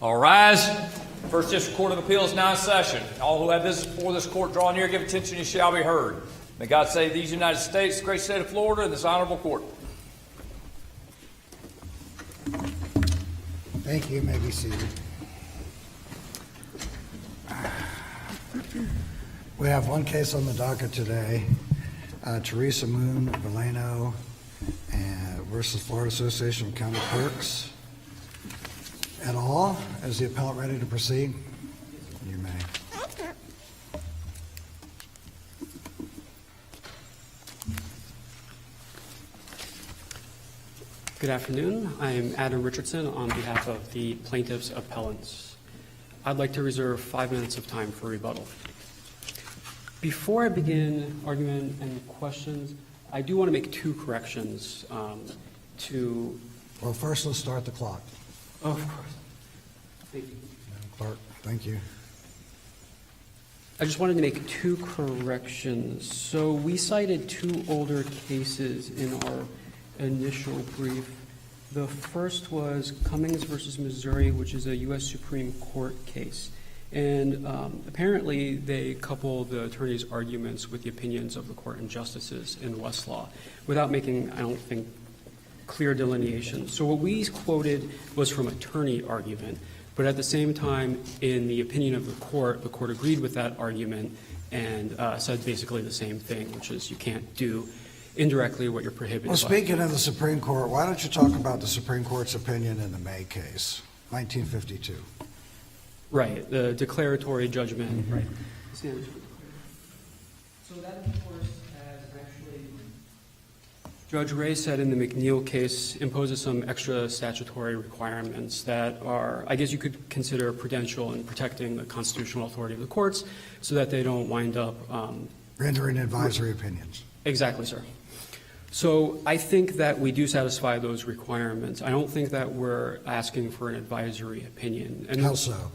All rise. First District Court of Appeals now in session. All who have business before this court, draw near, give attention, you shall be heard. May God save these United States, the great state of Florida, and this honorable court. Thank you. You may be seated. We have one case on the docket today. Teresa Moon Valeno versus Florida Association of County Clerks et al. Is the appellant ready to proceed? You may. Good afternoon. I am Adam Richardson on behalf of the plaintiffs' appellants. I'd like to reserve 5 minutes of time for rebuttal. Before I begin argument and questions, I do want to make two corrections Well, first let's start the clock. Oh, of course. Thank you. Madam Clerk, thank you. I just wanted to make two corrections. So we cited two older cases in our initial brief. The first was Cummings versus Missouri, which is a U.S. Supreme Court case. And apparently they coupled the attorney's arguments with the opinions of the court and justices in Westlaw without making, I don't think, clear delineation. So what we quoted was from attorney argument, but at the same time, in the opinion of the court agreed with that argument and said basically the same thing, which is you can't do indirectly what you're prohibited Well, by. speaking of the Supreme Court, why don't you talk about the Supreme Court's opinion in the May case, 1952? Right, the declaratory judgment. Right. So that, of course, as actually Judge Ray said in the McNeil case, imposes some extra statutory requirements that are, I guess you could consider prudential in protecting the constitutional authority of the courts so that they don't wind up Rendering advisory opinions. Exactly, sir. So I think that we do satisfy those requirements. I don't think that we're asking for an advisory opinion. And How so?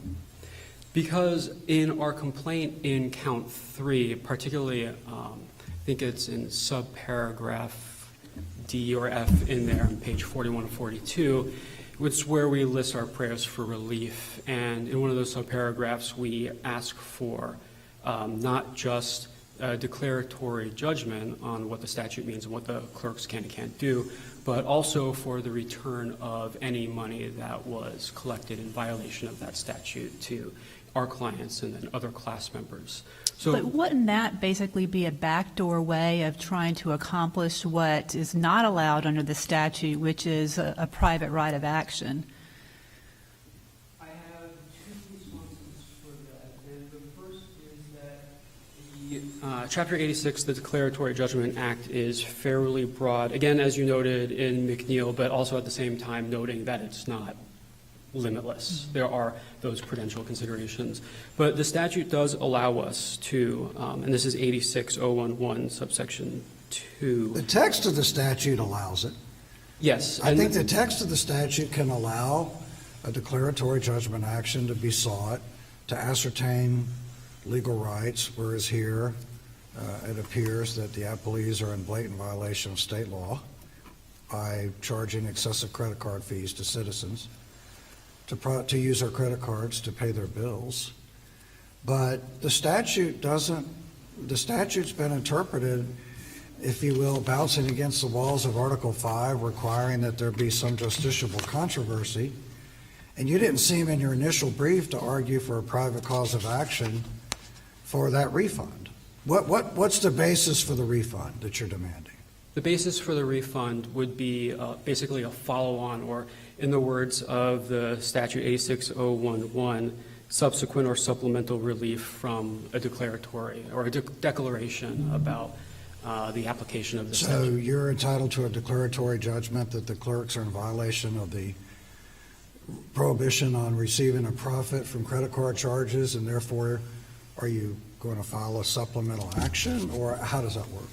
Because in our complaint in count 3, particularly, I think it's in subparagraph D or F in there on page 41 and 42, it's where we list our prayers for relief. And in one of those subparagraphs, we ask for not just a declaratory judgment on what the statute means and what the clerks can and can't do, but also for the return of any money that was collected in violation of that statute to our clients and then other class members. So, but wouldn't that basically be a backdoor way of trying to accomplish what is not allowed under the statute, which is a private right of action? I have two responses for that. And the first is that the Chapter 86, the Declaratory Judgment Act, is fairly broad. Again, as you noted in McNeil, but also at the same time noting that it's not limitless. There are those prudential considerations. But the statute does allow us to, and this is 86011 subsection 2. The text of the statute allows it. Yes. I think the text of the statute can allow a declaratory judgment action to be sought to ascertain legal rights, whereas here it appears that the appellees are in blatant violation of state law by charging excessive credit card fees to citizens to use their credit cards to pay their bills. But the statute doesn't, the statute's been interpreted, if you will, bouncing against the walls of Article 5, requiring that there be some justiciable controversy. And you didn't seem in your initial brief to argue for a private cause of action for that refund. What's the basis for the refund that you're demanding? The basis for the refund would be basically a follow-on, or in the words of the statute 86011, subsequent or supplemental relief from a declaratory or a declaration about the application of the statute. So you're entitled to a declaratory judgment that the clerks are in violation of the prohibition on receiving a profit from credit card charges, and therefore are you going to file a supplemental action, or how does that work?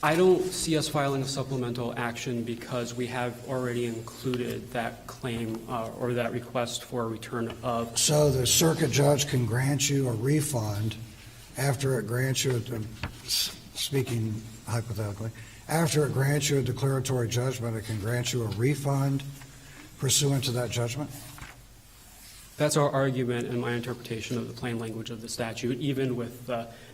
I don't see us filing a supplemental action because we have already included that claim or that request for a return of. So the circuit judge can grant you a refund after it grants you, speaking hypothetically, after it grants you a declaratory judgment, it can grant you a refund pursuant to that judgment? That's our argument and my interpretation of the plain language of the statute, even with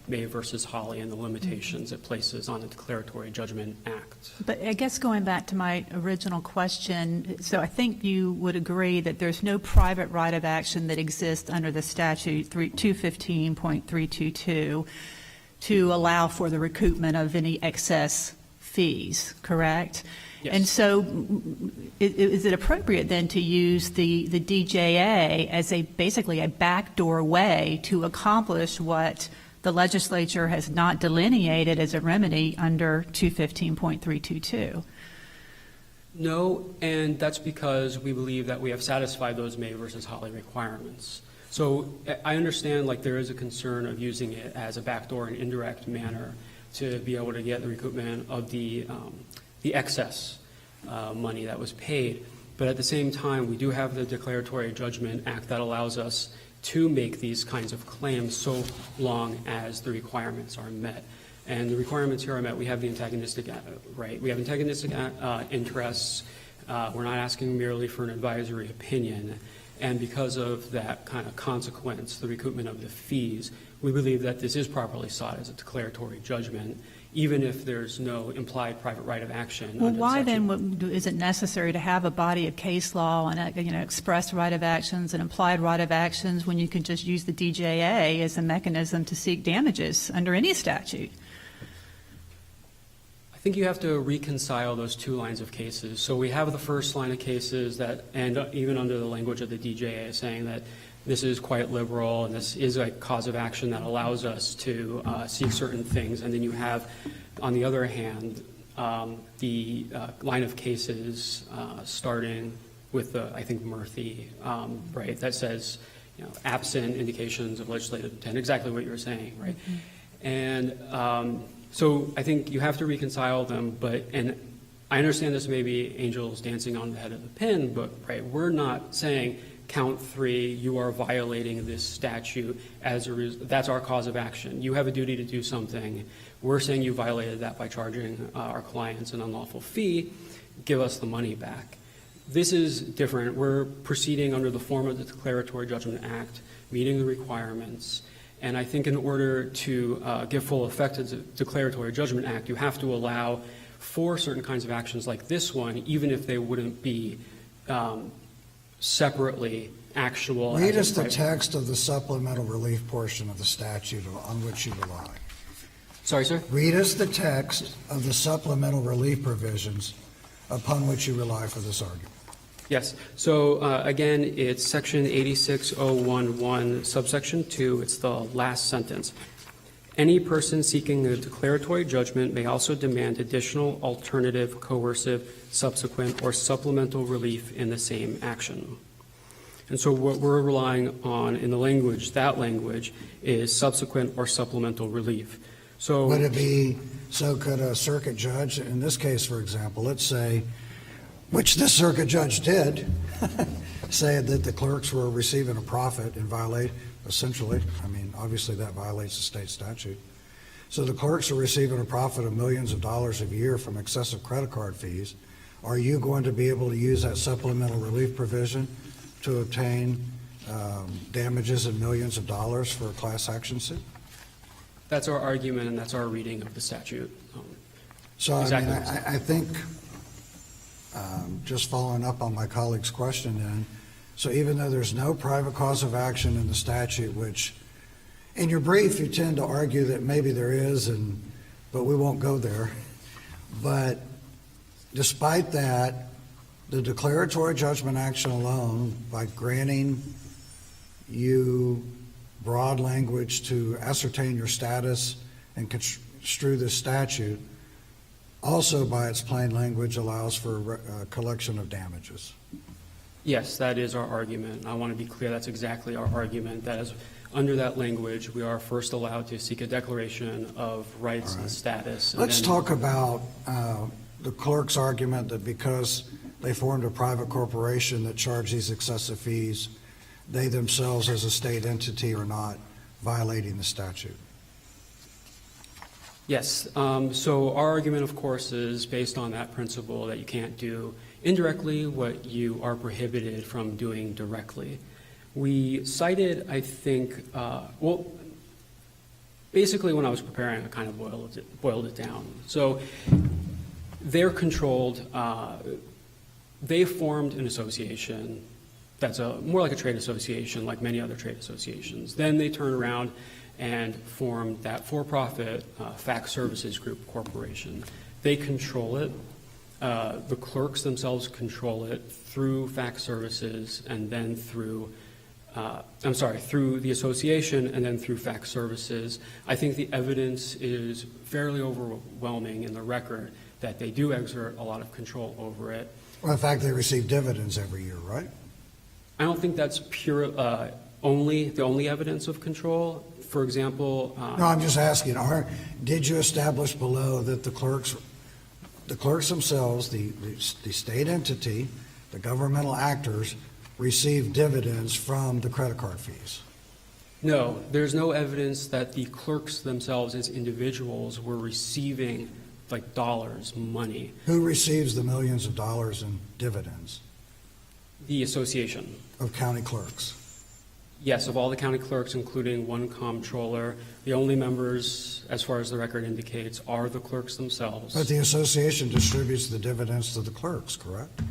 May versus Holly and the limitations it places on the Declaratory Judgment Act. But I guess going back to my original question, so I think you would agree that there's no private right of action that exists under the statute 215.322 to allow for the recoupment of any excess fees, correct? Yes. And so is it appropriate then to use the DJA as basically a backdoor way to accomplish what the legislature has not delineated as a remedy under 215.322? No, and that's because we believe that we have satisfied those May versus Holly requirements. So I understand like there is a concern of using it as a backdoor and indirect manner to be able to get the recoupment of the excess money that was paid. But at the same time, we do have the Declaratory Judgment Act that allows us to make these kinds of claims so long as the requirements are met. And the requirements here are met. We have the antagonistic right. We have antagonistic interests. We're not asking merely for an advisory opinion. And because of that kind of consequence, the recoupment of the fees, we believe that this is properly sought as a declaratory judgment, even if there's no implied private right of action. Well, why then is it necessary to have a body of case law and express right of actions and implied right of actions when you can just use the DJA as a mechanism to seek damages under any statute? I think you have to reconcile those two lines of cases. So we have the first line of cases that, and even under the language of the DJA, saying that this is quite liberal and this is a cause of action that allows us to seek certain things. And then you have, on the other hand, the line of cases starting with, I think, Murphy, right, that says, absent indications of legislative intent, exactly what you're saying, right? Mm-hmm. And so I think you have to reconcile them, and I understand this may be angels dancing on the head of the pin, but right, we're not saying count 3, you are violating this statute that's our cause of action. You have a duty to do something. We're saying you violated that by charging our clients an unlawful fee. Give us the money back. This is different. We're proceeding under the form of the Declaratory Judgment Act, meeting the requirements. And I think in order to give full effect to the Declaratory Judgment Act, you have to allow for certain kinds of actions like this one, even if they wouldn't be separately actionable. Read us the text of the supplemental relief portion of the statute on which you rely. Sorry, sir? Read us the text of the supplemental relief provisions upon which you rely for this argument. Yes. So, again, it's section 86011, subsection 2. It's the last sentence. Any person seeking a declaratory judgment may also demand additional, alternative, coercive, subsequent, or supplemental relief in the same action. And so what we're relying on in the language, that language, is subsequent or supplemental relief. So would it be, so could a circuit judge, in this case, for example, let's say, which this circuit judge did, say that the clerks were receiving a profit and violate, essentially, I mean, obviously that violates the state statute. So the clerks are receiving a profit of millions of dollars a year from excessive credit card fees. Are you going to be able to use that supplemental relief provision to obtain damages of millions of dollars for a class action suit? That's our argument, and that's our reading of the statute. So exactly. I mean, I think, just following up on my colleague's question then, so even though there's no private cause of action in the statute, which in your brief you tend to argue that maybe there is, but we won't go there. But despite that, the declaratory judgment action alone, by granting you broad language to ascertain your status and construe this statute, also by its plain language allows for collection of damages. Yes, that is our argument. I want to be clear, that's exactly our argument. That is, under that language, we are first allowed to seek a declaration of rights and status. And let's talk about the clerk's argument that because they formed a private corporation that charged these excessive fees, they themselves as a state entity are not violating the statute. Yes. So our argument, of course, is based on that principle that you can't do indirectly what you are prohibited from doing directly. We cited, I think, basically when I was preparing, I kind of boiled it down. So they're controlled, they formed an association that's more like a trade association, like many other trade associations. Then they turn around and form that for-profit fax services group corporation. They control it. The clerks themselves control it through fax services and then through through the association and then through fax services. I think the evidence is fairly overwhelming in the record that they do exert a lot of control over it. Well, in fact, they receive dividends every year, right? I don't think that's the only evidence of control. For example, No, I'm just asking, did you establish below that the clerks themselves, the state entity, the governmental actors, receive dividends from the credit card fees? No, there's no evidence that the clerks themselves as individuals were receiving like dollars, money. Who receives the millions of dollars in dividends? The association. Of county clerks? Yes, of all the county clerks, including one comptroller. The only members, as far as the record indicates, are the clerks themselves. But the association distributes the dividends to the clerks, correct?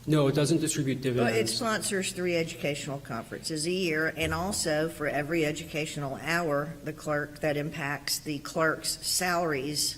No, it doesn't distribute Well, dividends. it sponsors 3 educational conferences a year, and also for every educational hour, the clerk, that impacts the clerk's salaries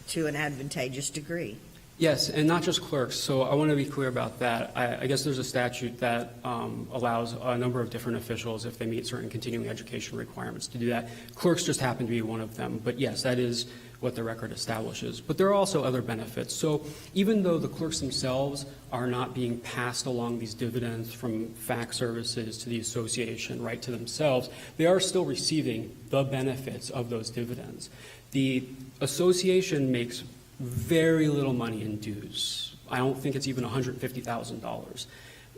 to an advantageous degree. Yes, and not just clerks. So I want to be clear about that. I guess there's a statute that allows a number of different officials, if they meet certain continuing education requirements, to do that. Clerks just happen to be one of them. But yes, that is what the record establishes. But there are also other benefits. So even though the clerks themselves are not being passed along these dividends from fax services to the association right to themselves, they are still receiving the benefits of those dividends. The association makes very little money in dues. I don't think it's even $150,000.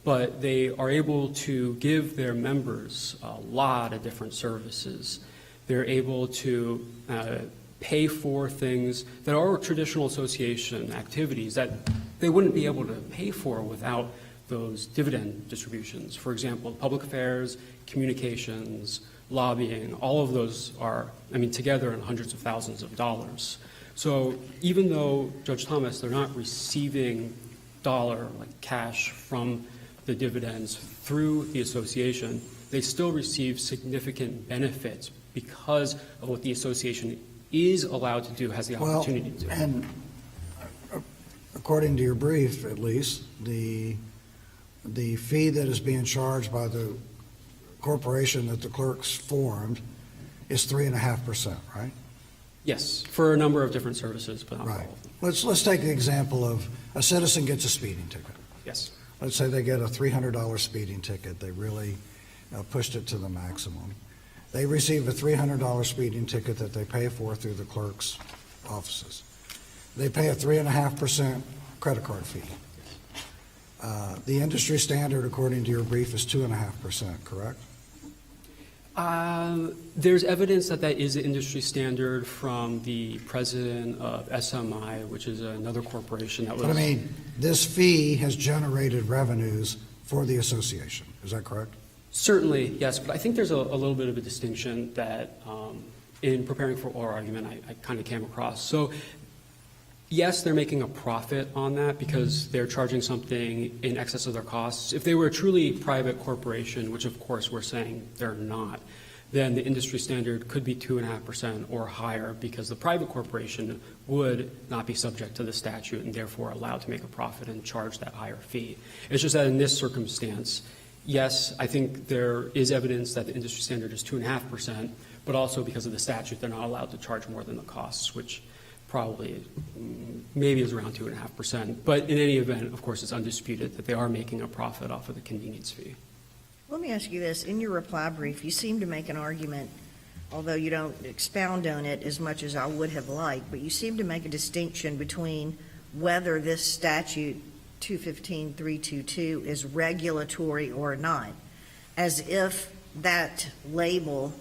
But they are able to give their members a lot of different services. They're able to pay for things that are traditional association activities that they wouldn't be able to pay for without those dividend distributions. For example, public affairs, communications, lobbying, all of those are, together in hundreds of thousands of dollars. So even though, Judge Thomas, they're not receiving cash from the dividends through the association, they still receive significant benefits because of what the association is allowed to do, has the opportunity to do. And according to your brief, at least, the fee that is being charged by the corporation that the clerks formed is 3.5%, right? Yes, for a number of different services, but not all Right. of them. Let's take the example of a citizen gets a speeding ticket. Yes. Let's say they get a $300 speeding ticket. They really pushed it to the maximum. They receive a $300 speeding ticket that they pay for through the clerk's offices. They pay a 3.5% credit card fee. The industry standard, according to your brief, is 2.5%, correct? There's evidence that is the industry standard from the president of SMI, which is another corporation that was... But this fee has generated revenues for the association. Is that correct? Certainly, yes, but I think there's a little bit of a distinction that in preparing for oral argument I kind of came across. So yes, they're making a profit on that because they're charging something in excess of their costs. If they were a truly private corporation, which of course we're saying they're not, then the industry standard could be 2.5% or higher because the private corporation would not be subject to the statute and therefore allowed to make a profit and charge that higher fee. It's just that in this circumstance, yes, I think there is evidence that the industry standard is 2.5%, but also because of the statute, they're not allowed to charge more than the costs, which probably maybe is around 2.5%. But in any event, of course, it's undisputed that they are making a profit off of the convenience fee. Let me ask you this. In your reply brief, you seem to make an argument, although you don't expound on it as much as I would have liked, but you seem to make a distinction between whether this statute 215.322 is regulatory or not, as if that label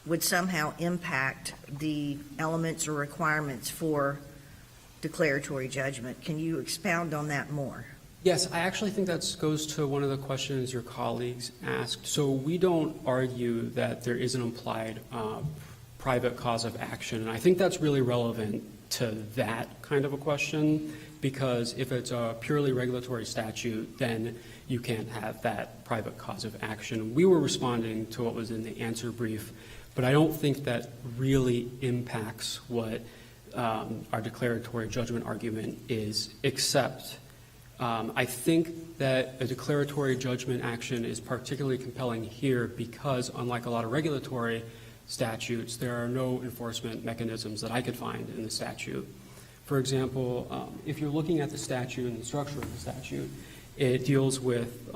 would somehow impact the elements or requirements for declaratory judgment. Can you expound on that more? Yes, I actually think that goes to one of the questions your colleagues asked. So we don't argue that there is an implied private cause of action. And I think that's really relevant to that kind of a question, because if it's a purely regulatory statute, then you can't have that private cause of action. We were responding to what was in the answer brief, but I don't think that really impacts what our declaratory judgment argument is, except I think that a declaratory judgment action is particularly compelling here because, unlike a lot of regulatory statutes, there are no enforcement mechanisms that I could find in the statute. For example, if you're looking at the statute and the structure of the statute, it deals with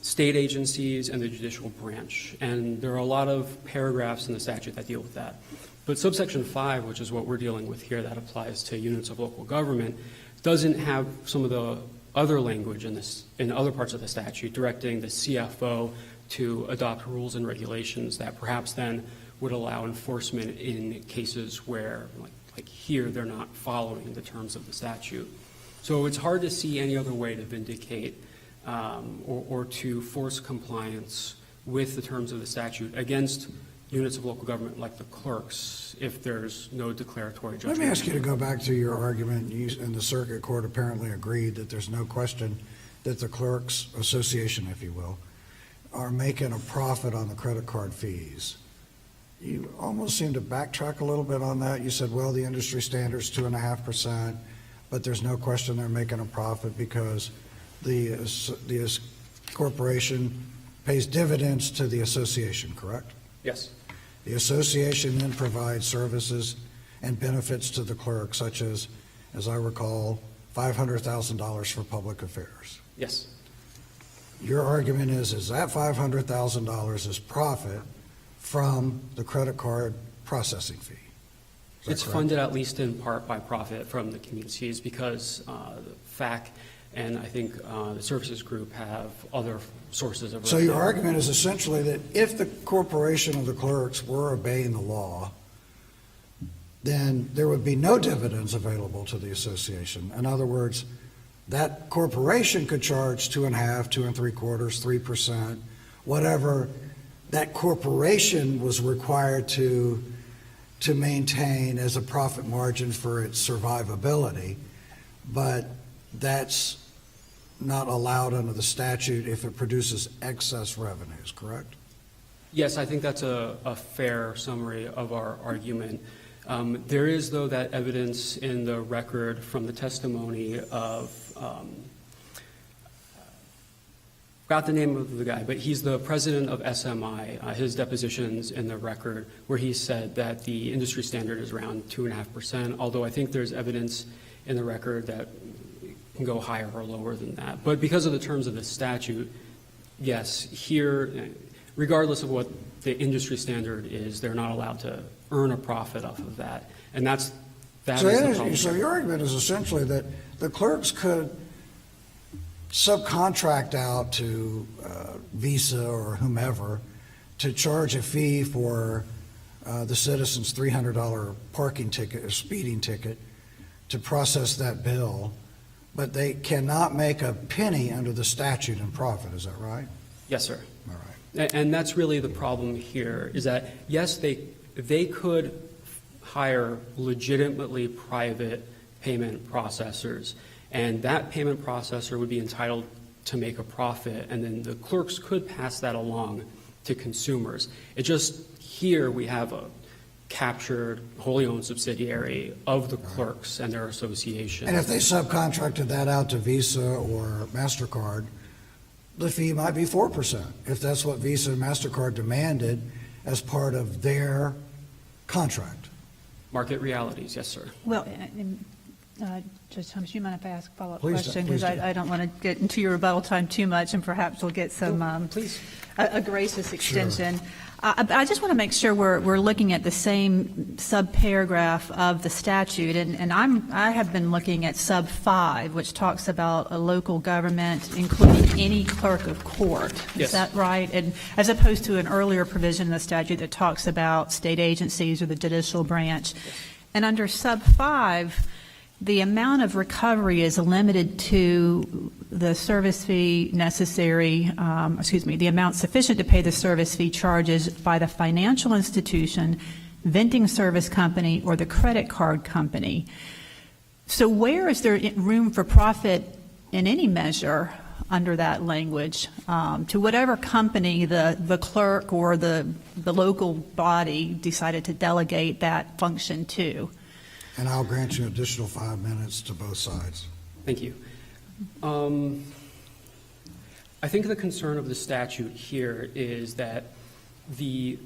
state agencies and the judicial branch. And there are a lot of paragraphs in the statute that deal with that. But subsection 5, which is what we're dealing with here, that applies to units of local government, doesn't have some of the other language in other parts of the statute directing the CFO to adopt rules and regulations that perhaps then would allow enforcement in cases where, like here, they're not following the terms of the statute. So it's hard to see any other way to vindicate or to force compliance with the terms of the statute against units of local government like the clerks if there's no declaratory judgment. Let me ask you to go back to your argument. You and the circuit court apparently agreed that there's no question that the clerks association, if you will, are making a profit on the credit card fees. You almost seem to backtrack a little bit on that. You said, well, the industry standard's 2.5%, but there's no question they're making a profit because the corporation pays dividends to the association, correct? Yes. The association then provides services and benefits to the clerk, such as I recall, $500,000 for public affairs. Yes. Your argument is that $500,000 is profit from the credit card processing fee. It's funded at least in part by profit from the communities because FAC and I think the services group have other sources of revenue. So your argument is essentially that if the corporation of the clerks were obeying the law, then there would be no dividends available to the association. In other words, that corporation could charge 2.5%, 2 3/4, 3%, whatever that corporation was required to maintain as a profit margin for its survivability, but that's not allowed under the statute if it produces excess revenues, correct? Yes, I think that's a fair summary of our argument. There is, though, that evidence in the record from the testimony of, forgot the name of the guy, but he's the president of SMI, his depositions in the record where he said that the industry standard is around 2.5%, although I think there's evidence in the record that can go higher or lower than that. But because of the terms of the statute, yes, here, regardless of what the industry standard is, they're not allowed to earn a profit off of that. And that is the problem. So your argument is essentially that the clerks could subcontract out to Visa or whomever to charge a fee for the citizen's $300 parking ticket or speeding ticket to process that bill, but they cannot make a penny under the statute in profit. Is that right? Yes, sir. All right. And that's really the problem here, is that, yes, they could hire legitimately private payment processors, and that payment processor would be entitled to make a profit, and then the clerks could pass that along to consumers. It just, here we have a captured, wholly owned subsidiary of the clerks and their association. And if they subcontracted that out to Visa or MasterCard, the fee might be 4%, if that's what Visa and MasterCard demanded as part of their contract. Market realities, yes, sir. Well, Judge Thomas, you mind if I ask a follow-up Please do, question? please Because do. I don't want to get into your rebuttal time too much, and perhaps we'll get some Please. a gracious extension. I just want to make sure we're looking at the same subparagraph of the statute, and I have been looking at sub 5, which talks about a local government, including any clerk of court. Yes. Is that right? And as opposed to an earlier provision in the statute that talks about state agencies or the judicial branch. And under sub 5, the amount of recovery is limited to the service fee necessary, the amount sufficient to pay the service fee charges by the financial institution, vending service company, or the credit card company. So where is there room for profit in any measure under that language to whatever company the clerk or the local body decided to delegate that function to? And I'll grant you additional 5 minutes to both sides. Thank you. I think the concern of the statute here is that the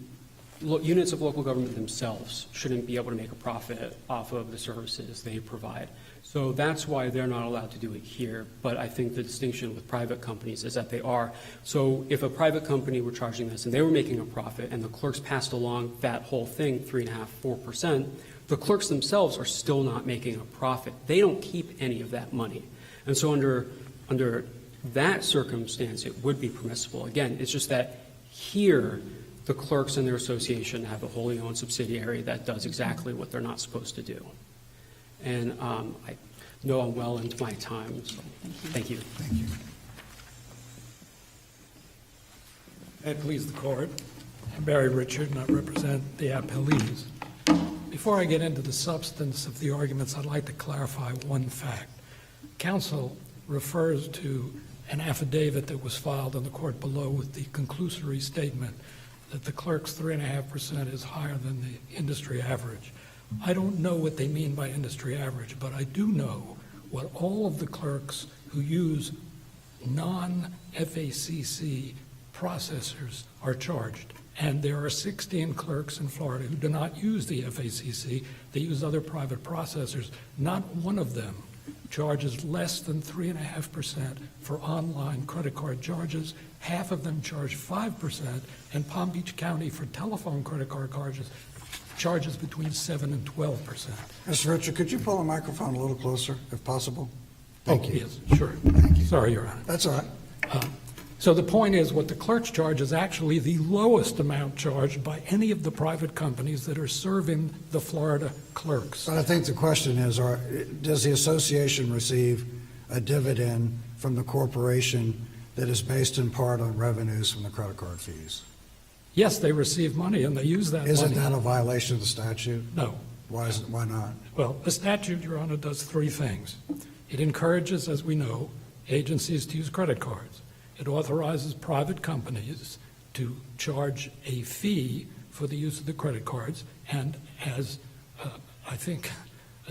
units of local government themselves shouldn't be able to make a profit off of the services they provide. So that's why they're not allowed to do it here. But I think the distinction with private companies is that they are. So if a private company were charging this and they were making a profit and the clerks passed along that whole thing, 3.5%, 4%, the clerks themselves are still not making a profit. They don't keep any of that money. And so under that circumstance, it would be permissible. Again, it's just that here, the clerks and their association have a wholly owned subsidiary that does exactly what they're not supposed to do. And I know I'm well into my time, so thank you. Thank you. May it please the court. I'm Barry Richard, and I represent the appellees. Before I get into the substance of the arguments, I'd like to clarify one fact. Counsel refers to an affidavit that was filed in the court below with the conclusory statement that the clerk's 3.5% is higher than the industry average. I don't know what they mean by industry average, but I do know what all of the clerks who use non-FACC processors are charged. And there are 16 clerks in Florida who do not use the FACC. They use other private processors. Not one of them charges less than 3.5% for online credit card charges. Half of them charge 5%, and Palm Beach County for telephone credit card charges between 7 and 12%. Mr. Richard, could you pull the microphone a little closer, if possible? Thank you. Yes, sure. Thank you. Sorry, Your Honor. That's all right. So the point is, what the clerks charge is actually the lowest amount charged by any of the private companies that are serving the Florida clerks. But I think the question is, does the association receive a dividend from the corporation that is based in part on revenues from the credit card fees? Yes, they receive money, and they use that money. Isn't that a violation of the statute? No. Why not? Well, the statute, Your Honor, does three things. It encourages, as we know, agencies to use credit cards. It authorizes private companies to charge a fee for the use of the credit cards, and as I think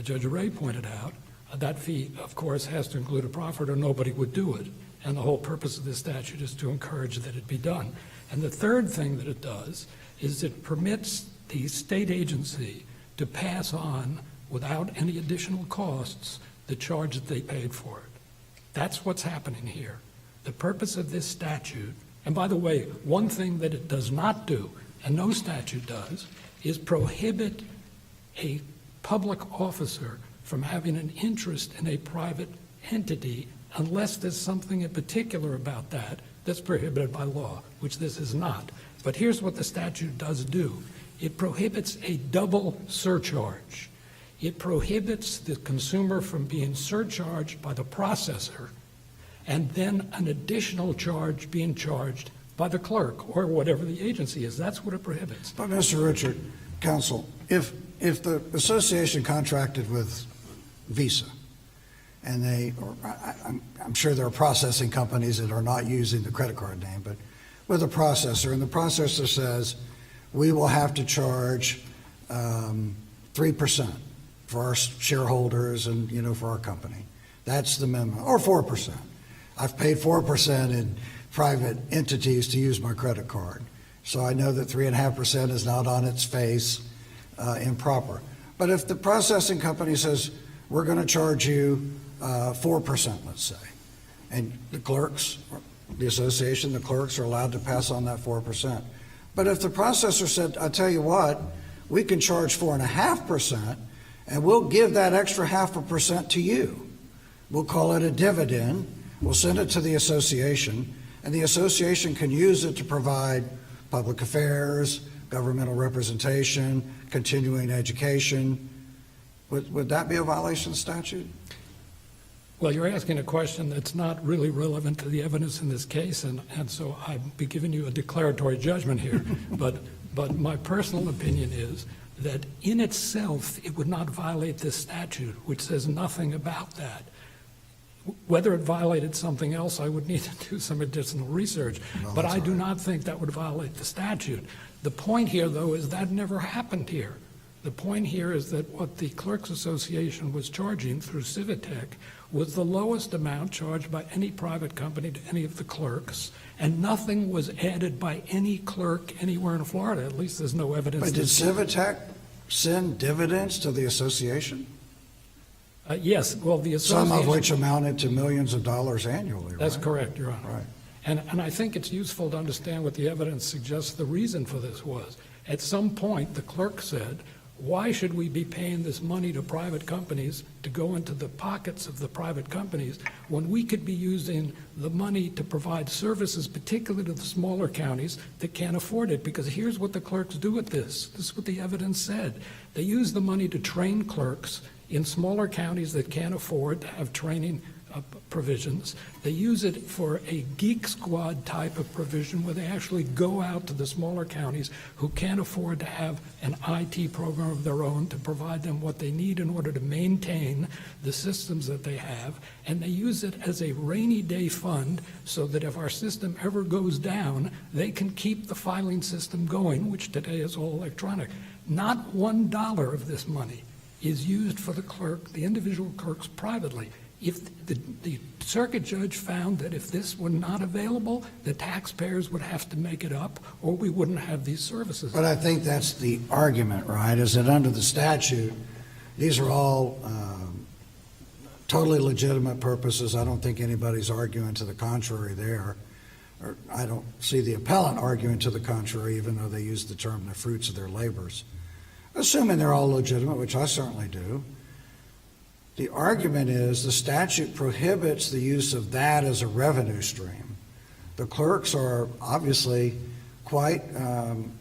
Judge Ray pointed out, that fee, of course, has to include a profit or nobody would do it. And the whole purpose of this statute is to encourage that it be done. And the third thing that it does is it permits the state agency to pass on, without any additional costs, the charge that they paid for it. That's what's happening here. The purpose of this statute, and by the way, one thing that it does not do, and no statute does, is prohibit a public officer from having an interest in a private entity unless there's something in particular about that that's prohibited by law, which this is not. But here's what the statute does do. It prohibits a double surcharge. It prohibits the consumer from being surcharged by the processor and then an additional charge being charged by the clerk or whatever the agency is. That's what it prohibits. But Mr. Richard, counsel, if the association contracted with Visa, and I'm sure there are processing companies that are not using the credit card name, but with a processor, and the processor says, we will have to charge 3% for our shareholders and, for our company. That's the minimum, or 4%. I've paid 4% in private entities to use my credit card. So I know that 3.5% is not on its face improper. But if the processing company says, we're going to charge you 4%, let's say, and the clerks, the association, the clerks are allowed to pass on that 4%. But if the processor said, I tell you what, we can charge 4.5%, and we'll give that extra 0.5% to you. We'll call it a dividend. We'll send it to the association, and the association can use it to provide public affairs, governmental representation, continuing education. Would that be a violation of statute? Well, you're asking a question that's not really relevant to the evidence in this case, and so I'd be giving you a declaratory judgment here. But my personal opinion is that in itself, it would not violate this statute, which says nothing about that. Whether it violated something else, I would need to do some additional research, but I do not think that would violate the statute. The point here, though, is that never happened here. The point here is that what the Clerks Association was charging through Civitech was the lowest amount charged by any private company to any of the clerks, and nothing was added by any clerk anywhere in Florida. At least there's no evidence. But did Civitech send dividends to the association? Yes, well, the association... Some of which amounted to millions of dollars annually, right? That's correct, Your Honor. Right. And I think it's useful to understand what the evidence suggests the reason for this was. At some point, the clerk said, why should we be paying this money to private companies to go into the pockets of the private companies when we could be using the money to provide services, particularly to the smaller counties that can't afford it? Because here's what the clerks do with this. This is what the evidence said. They use the money to train clerks in smaller counties that can't afford to have training provisions. They use it for a geek squad type of provision where they actually go out to the smaller counties who can't afford to have an IT program of their own to provide them what they need in order to maintain the systems that they have. And they use it as a rainy day fund so that if our system ever goes down, they can keep the filing system going, which today is all electronic. Not $1 of this money is used for the clerk, the individual clerks privately. If the circuit judge found that if this were not available, the taxpayers would have to make it up, or we wouldn't have these services. But I think that's the argument, right, is that under the statute, these are all totally legitimate purposes. I don't think anybody's arguing to the contrary there. Or I don't see the appellant arguing to the contrary, even though they use the term the fruits of their labors. Assuming they're all legitimate, which I certainly do. The argument is the statute prohibits the use of that as a revenue stream. The clerks are obviously quite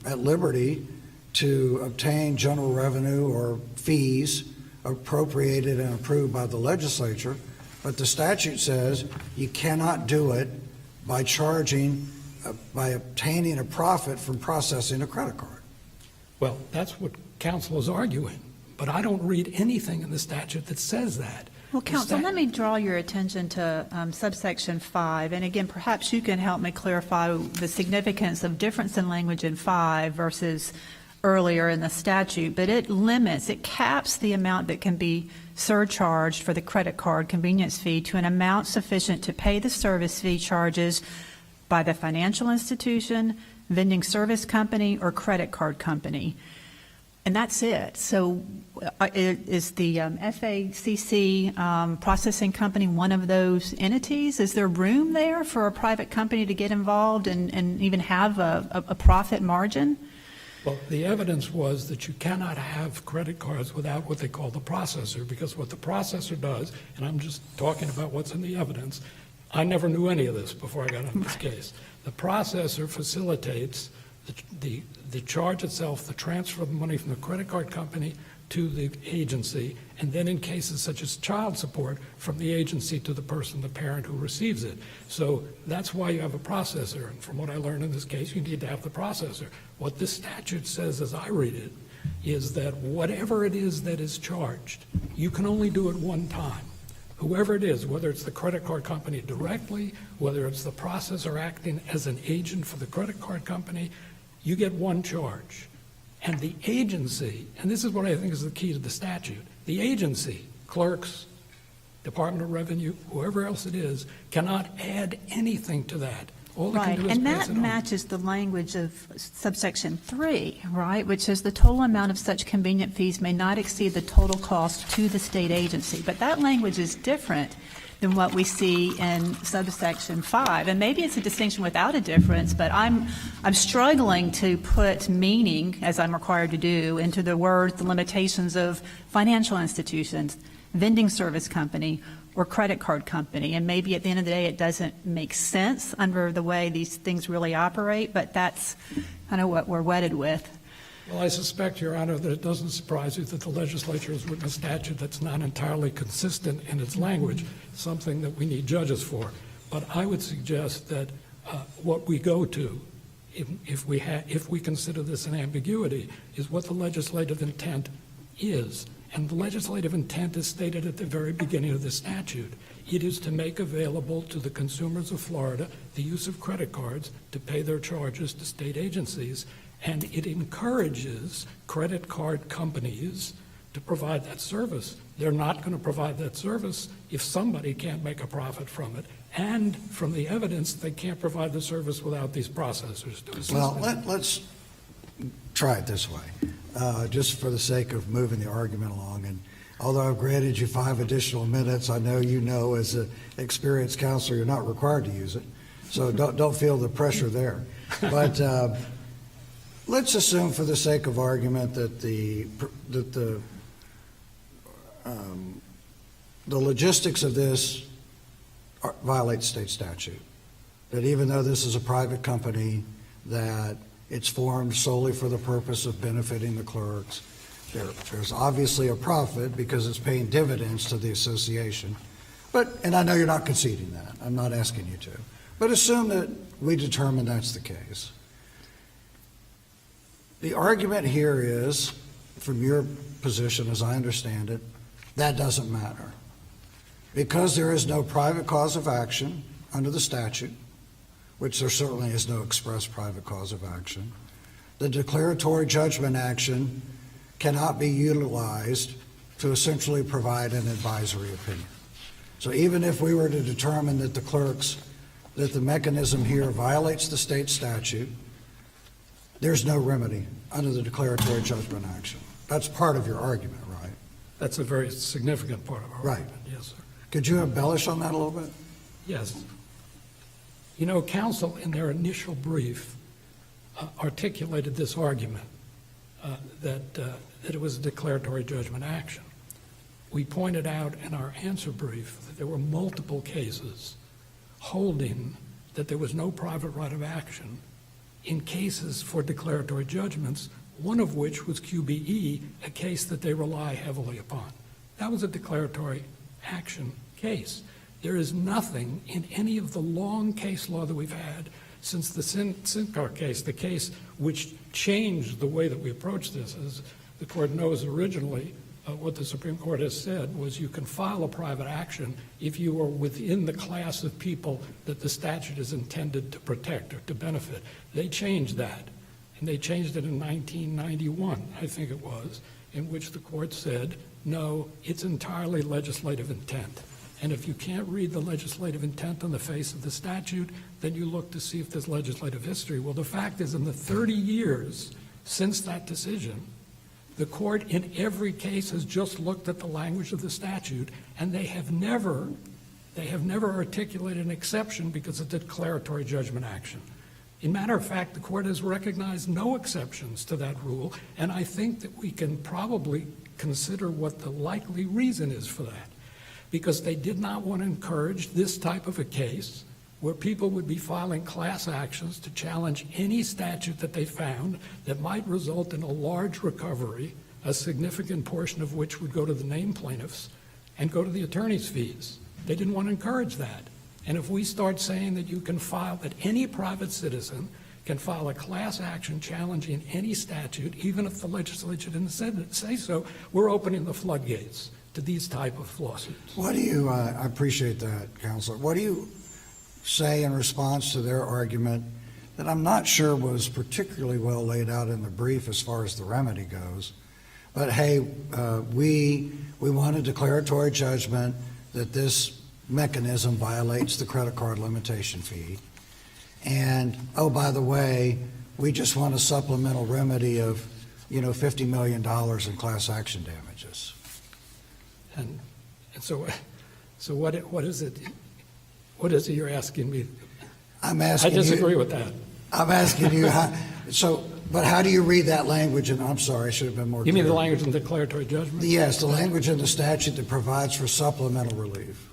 at liberty to obtain general revenue or fees appropriated and approved by the legislature, but the statute says you cannot do it by charging, by obtaining a profit from processing a credit card. Well, that's what counsel is arguing. But I don't read anything in the statute that says that. Well, counsel, let me draw your attention to subsection 5. And again, perhaps you can help me clarify the significance of difference in language in 5 versus earlier in the statute. But it limits, it caps the amount that can be surcharged for the credit card convenience fee to an amount sufficient to pay the service fee charges by the financial institution, vending service company, or credit card company. And that's it. So is the FACC processing company one of those entities? Is there room there for a private company to get involved and even have a profit margin? Well, the evidence was that you cannot have credit cards without what they call the processor, because what the processor does, and I'm just talking about what's in the evidence, I never knew any of this before I got on this case. The processor facilitates the charge itself, the transfer of money from the credit card company to the agency, and then in cases such as child support, from the agency to the person, the parent who receives it. So that's why you have a processor, and from what I learned in this case, you need to have the processor. What this statute says, as I read it, is that whatever it is that is charged, you can only do it one time. Whoever it is, whether it's the credit card company directly, whether it's the processor acting as an agent for the credit card company, you get one charge. And the agency, and this is what I think is the key to the statute, the agency, clerks, Department of Revenue, whoever else it is, cannot add anything to that. All they Right, can do is and pass that it on. matches the language of subsection 3, right, which says the total amount of such convenient fees may not exceed the total cost to the state agency. But that language is different than what we see in subsection 5. And maybe it's a distinction without a difference, but I'm struggling to put meaning, as I'm required to do, into the words, the limitations of financial institutions, vending service company, or credit card company. And maybe at the end of the day, it doesn't make sense under the way these things really operate, but that's kind of what we're wedded with. Well, I suspect, Your Honor, that it doesn't surprise you that the legislature has written a statute that's not entirely consistent in its language, something that we need judges for. But I would suggest that what we go to, if we consider this an ambiguity, is what the legislative intent is. And the legislative intent is stated at the very beginning of the statute. It is to make available to the consumers of Florida the use of credit cards to pay their charges to state agencies, and it encourages credit card companies to provide that service. They're not going to provide that service if somebody can't make a profit from it, and from the evidence, they can't provide the service without these processors to assist Well, them. let's try it this way, just for the sake of moving the argument along. And although I've granted you 5 additional minutes, I know you know as an experienced counselor you're not required to use it, so don't feel the pressure there. But let's assume, for the sake of argument, that the logistics of this violate state statute. That even though this is a private company, that it's formed solely for the purpose of benefiting the clerks. There's obviously a profit because it's paying dividends to the association. And I know you're not conceding that. I'm not asking you to. But assume that we determine that's the case. The argument here is, from your position as I understand it, that doesn't matter. Because there is no private cause of action under the statute, which there certainly is no express private cause of action, the declaratory judgment action cannot be utilized to essentially provide an advisory opinion. So even if we were to determine that that the mechanism here violates the state statute, there's no remedy under the declaratory judgment action. That's part of your argument, right? That's a very significant part of our Right. argument, yes, sir. Could you embellish on that a little bit? Yes. You know, counsel, in their initial brief, articulated this argument that it was a declaratory judgment action. We pointed out in our answer brief that there were multiple cases holding that there was no private right of action in cases for declaratory judgments, one of which was QBE, a case that they rely heavily upon. That was a declaratory action case. There is nothing in any of the long case law that we've had since the Sincar case, the case which changed the way that we approach this. As the court knows, originally, what the Supreme Court has said was you can file a private action if you are within the class of people that the statute is intended to protect or to benefit. They changed that, and they changed it in 1991, I think it was, in which the court said, no, it's entirely legislative intent. And if you can't read the legislative intent on the face of the statute, then you look to see if there's legislative history. Well, the fact is, in the 30 years since that decision, the court in every case has just looked at the language of the statute, and they have never articulated an exception because it's a declaratory judgment action. In matter of fact, the court has recognized no exceptions to that rule, and I think that we can probably consider what the likely reason is for that, because they did not want to encourage this type of a case where people would be filing class actions to challenge any statute that they found that might result in a large recovery, a significant portion of which would go to the named plaintiffs and go to the attorney's fees. They didn't want to encourage that. And if we start saying that you can file, that any private citizen can file a class action challenging any statute, even if the legislature didn't say so, we're opening the floodgates to these type of lawsuits. What do you, I appreciate that, Counselor. What do you say in response to their argument that I'm not sure was particularly well laid out in the brief as far as the remedy goes, but hey, we want a declaratory judgment that this mechanism violates the credit card limitation fee, and oh, by the way, we just want a supplemental remedy of $50 million in class action damages. And so what is it? What is it you're asking me? I'm asking I disagree with that. I'm asking you but how do you read that language? And I'm sorry, I should have been more You mean clear. the language in declaratory judgment? Yes, the language in the statute that provides for supplemental relief.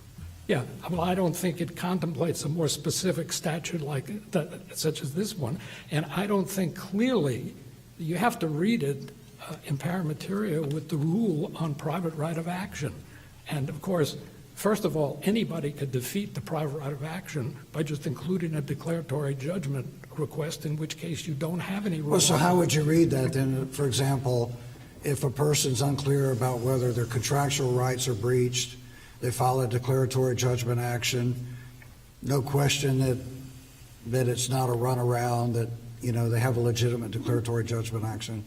Yeah, well, I don't think it contemplates a more specific statute like that, such as this one, and I don't think clearly you have to read it in pari materia with the rule on private right of action. And of course, first of all, anybody could defeat the private right of action by just including a declaratory judgment request, in which case you don't have any rule. Well, so how would you read that then? For example, if a person's unclear about whether their contractual rights are breached, they file a declaratory judgment action, no question that it's not a runaround, that, you know, they have a legitimate declaratory judgment action,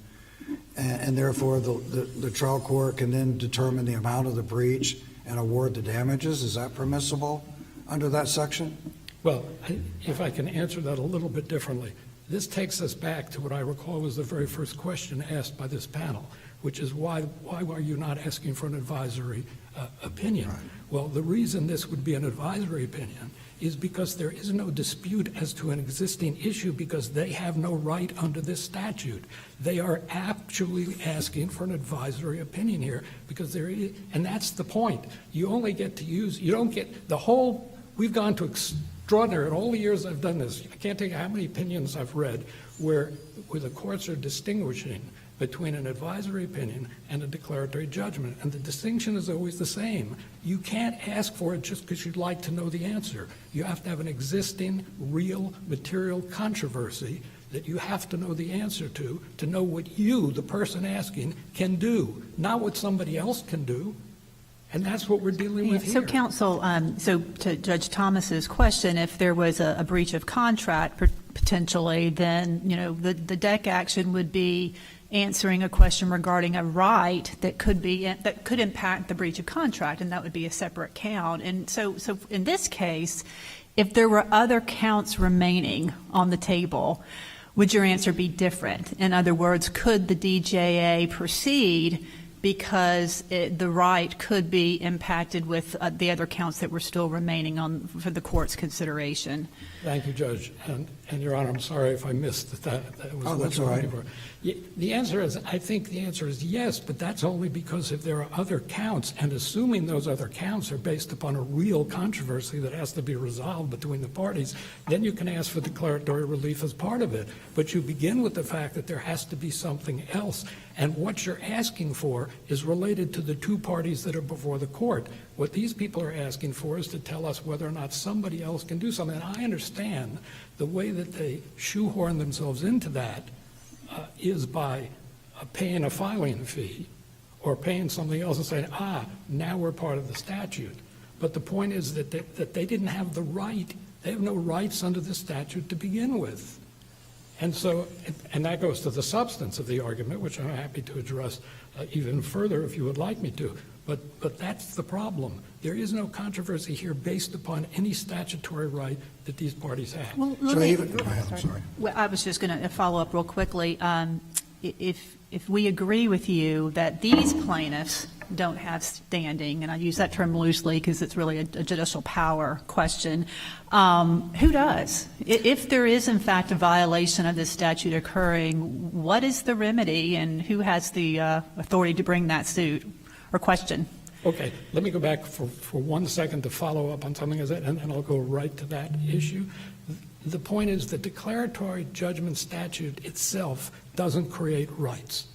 and therefore the trial court can then determine the amount of the breach and award the damages. Is that permissible under that section? Well, if I can answer that a little bit differently, this takes us back to what I recall was the very first question asked by this panel, which is why are you not asking for an advisory opinion? Right. Well, the reason this would be an advisory opinion is because there is no dispute as to an existing issue, because they have no right under this statute. They are actually asking for an advisory opinion here, because there is, and that's the point. You only get to use, you don't get the whole, we've gone to extraordinary, in all the years I've done this, I can't tell you how many opinions I've read where the courts are distinguishing between an advisory opinion and a declaratory judgment, and the distinction is always the same. You can't ask for it just because you'd like to know the answer. You have to have an existing, real, material controversy that you have to know the answer to know what you, the person asking, can do, not what somebody else can do. And that's what we're dealing with here. So, counsel, so to Judge Thomas's question, if there was a breach of contract potentially, then, you know, the DEC action would be answering a question regarding a right that could impact the breach of contract, and that would be a separate count. And so in this case, if there were other counts remaining on the table, would your answer be different? In other words, could the DJA proceed because the right could be impacted with the other counts that were still remaining on for the court's consideration? Thank you, Judge. And Your Honor, I'm sorry if I missed that. That was that's all right. The answer is, I think the answer is yes, but that's only because if there are other counts, and assuming those other counts are based upon a real controversy that has to be resolved between the parties, then you can ask for declaratory relief as part of it. But you begin with the fact that there has to be something else, and what you're asking for is related to the two parties that are before the court. What these people are asking for is to tell us whether or not somebody else can do something. And I understand the way that they shoehorn themselves into that is by paying a filing fee or paying something else and saying, now we're part of the statute. But the point is that they didn't have the right. They have no rights under the statute to begin with. And so, and that goes to the substance of the argument, which I'm happy to address even further if you would like me to. But that's the problem. There is no controversy here based upon any statutory right that these parties have. Well, So even, go ahead, I'm sorry. Well, I was just going to follow up real quickly. If we agree with you that these plaintiffs don't have standing, and I use that term loosely because it's really a judicial power question, who does? If there is, in fact, a violation of this statute occurring, what is the remedy and who has the authority to bring that suit or question? Okay, let me go back for 1 second to follow up on something, and I'll go right to that issue. The point is the declaratory judgment statute itself doesn't create rights.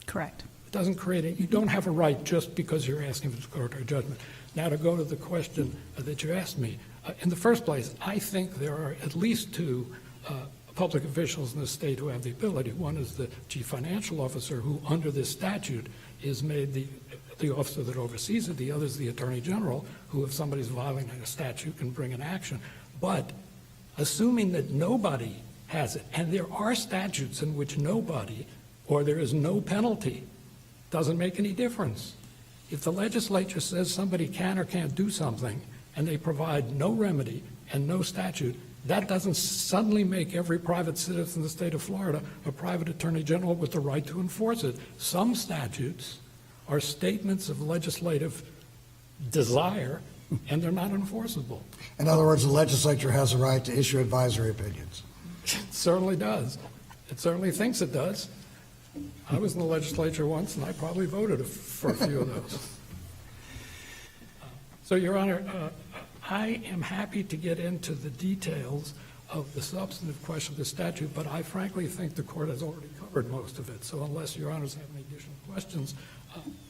Correct. It doesn't create it. You don't have a right just because you're asking for declaratory judgment. Now, to go to the question that you asked me, in the first place, I think there are at least two public officials in the state who have the ability. One is the chief financial officer, who under this statute is made the officer that oversees it. The other is the attorney general, who, if somebody's violating a statute, can bring an action. But assuming that nobody has it, and there are statutes in which nobody or there is no penalty, doesn't make any difference. If the legislature says somebody can or can't do something and they provide no remedy and no statute, that doesn't suddenly make every private citizen in the state of Florida a private attorney general with the right to enforce it. Some statutes are statements of legislative desire, and they're not enforceable. In other words, the legislature has a right to issue advisory opinions. It certainly does. It certainly thinks it does. I was in the legislature once, and I probably voted for a few of those. So, Your Honor, I am happy to get into the details of the substantive question of the statute, but I frankly think the court has already covered most of it. So unless Your Honors have any additional questions,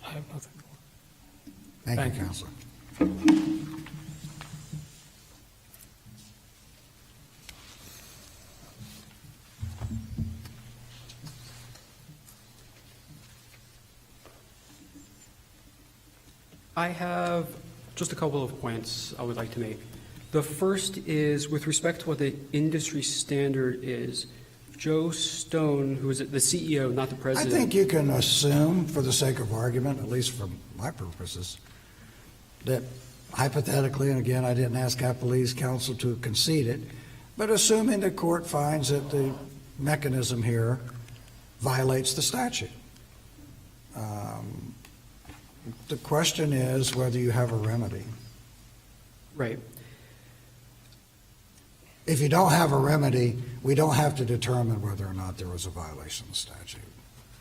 I have nothing more. Thank Thank you, you. Counselor. I have just a couple of points I would like to make. The first is with respect to what the industry standard is. Joe Stone, who is the CEO, not the I president. think you can assume, for the sake of argument, at least for my purposes, that hypothetically, and again, I didn't ask Appellee's counsel to concede it, but assuming the court finds that the mechanism here violates the statute. The question is whether you have a remedy. Right. If you don't have a remedy, we don't have to determine whether or not there was a violation of the statute.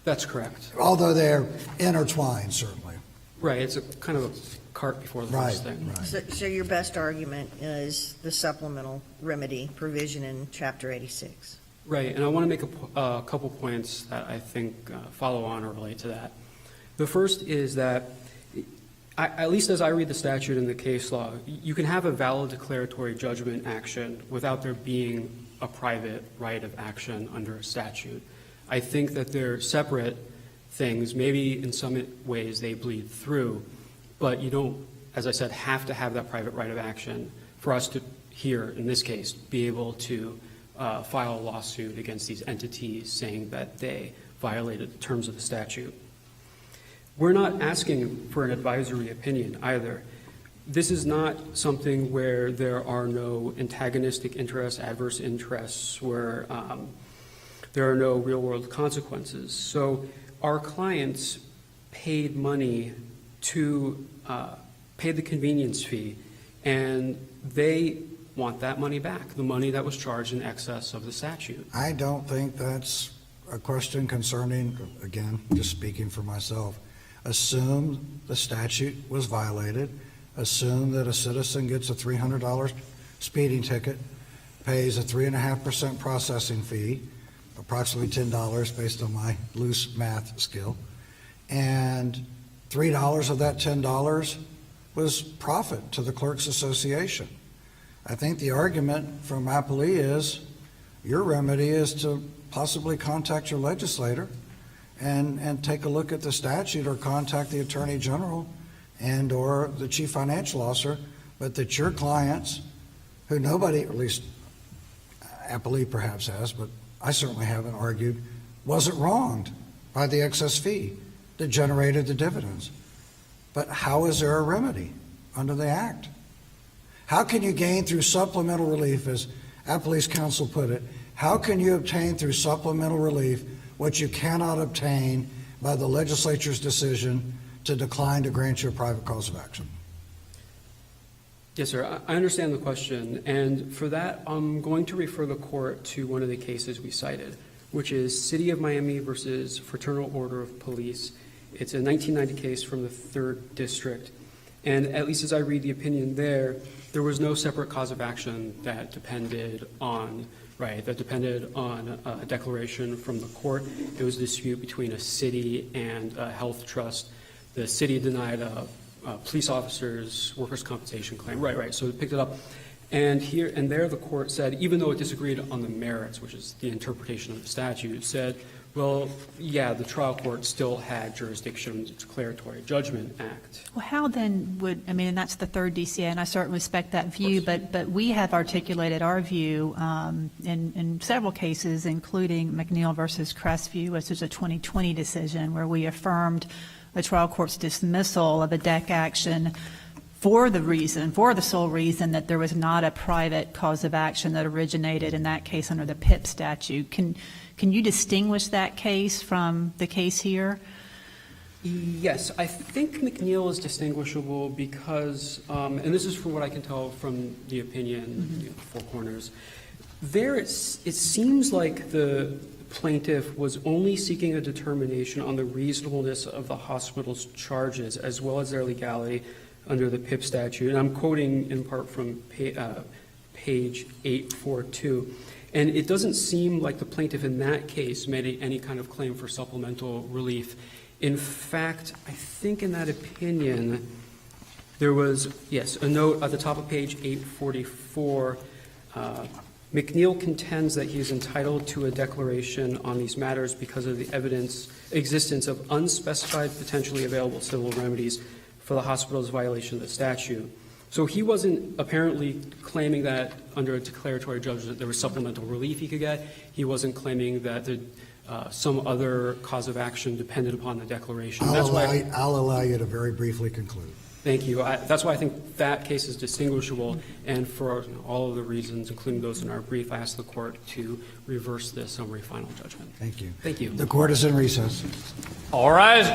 That's correct. Although they're intertwined, certainly. Right. It's a kind of a cart before the horse thing. Right. So your best argument is the supplemental remedy provision in Chapter 86. Right, and I want to make a couple points that I think follow on or relate to that. The first is that, at least as I read the statute and the case law, you can have a valid declaratory judgment action without there being a private right of action under a statute. I think that they're separate things. Maybe in some ways they bleed through, but you don't, as I said, have to have that private right of action for us to, here in this case, be able to file a lawsuit against these entities saying that they violated the terms of the statute. We're not asking for an advisory opinion either. This is not something where there are no antagonistic interests, adverse interests, where there are no real-world consequences. So our clients paid money to pay the convenience fee, and they want that money back, the money that was charged in excess of the statute. I don't think that's a question concerning, again, just speaking for myself, assume the statute was violated, assume that a citizen gets a $300 speeding ticket, pays a 3.5% processing fee, approximately $10 based on my loose math skill, and $3 of that $10 was profit to the Clerks Association. I think the argument from Appellee is your remedy is to possibly contact your legislator and take a look at the statute or contact the Attorney General and or the Chief Financial Officer, but that your clients, who nobody, or at least Appellee perhaps has, but I certainly haven't argued, wasn't wronged by the excess fee that generated the dividends. But how is there a remedy under the Act? How can you gain through supplemental relief, as Appellee's counsel put it, how can you obtain through supplemental relief what you cannot obtain by the legislature's decision to decline to grant you a private cause of action? Yes, sir. I understand the question, and for that, I'm going to refer the court to one of the cases we cited, which is City of Miami versus Fraternal Order of Police. It's a 1990 case from the 3rd District, and at least as I read the opinion there was no separate cause of action that depended on a declaration from the court. It was a dispute between a city and a health trust. The city denied a police officer's workers' compensation claim. Right. So it picked it up. And there the court said, even though it disagreed on the merits, which is the interpretation of the statute, it said, well, yeah, the trial court still had jurisdiction under the Declaratory Judgment Act. Well, how then and that's the 3rd DCA, and I certainly respect that view, but we have articulated our view in several cases, including McNeil versus Crestview, which is a 2020 decision where we affirmed the trial court's dismissal of a DEC action for the sole reason that there was not a private cause of action that originated in that case under the PIP statute. Can you distinguish that case from the case here? Yes, I think McNeil is distinguishable because, and this is from what I can tell from the opinion, Four Corners, there it seems like the plaintiff was only seeking a determination on the reasonableness of the hospital's charges as well as their legality under the PIP statute. And I'm quoting in part from page 842. And it doesn't seem like the plaintiff in that case made any kind of claim for supplemental relief. In fact, I think in that opinion, there was, yes, a note at the top of page 844. McNeil contends that he is entitled to a declaration on these matters because of the existence of unspecified potentially available civil remedies for the hospital's violation of the statute. So he wasn't apparently claiming that under a declaratory judgment there was supplemental relief he could get. He wasn't claiming that some other cause of action depended upon the declaration. I'll allow you to very briefly conclude. Thank you. That's why I think that case is distinguishable, and for all of the reasons, including those in our brief, I ask the Court to reverse this summary final judgment. Thank you. Thank you. The Court is in recess. All rise.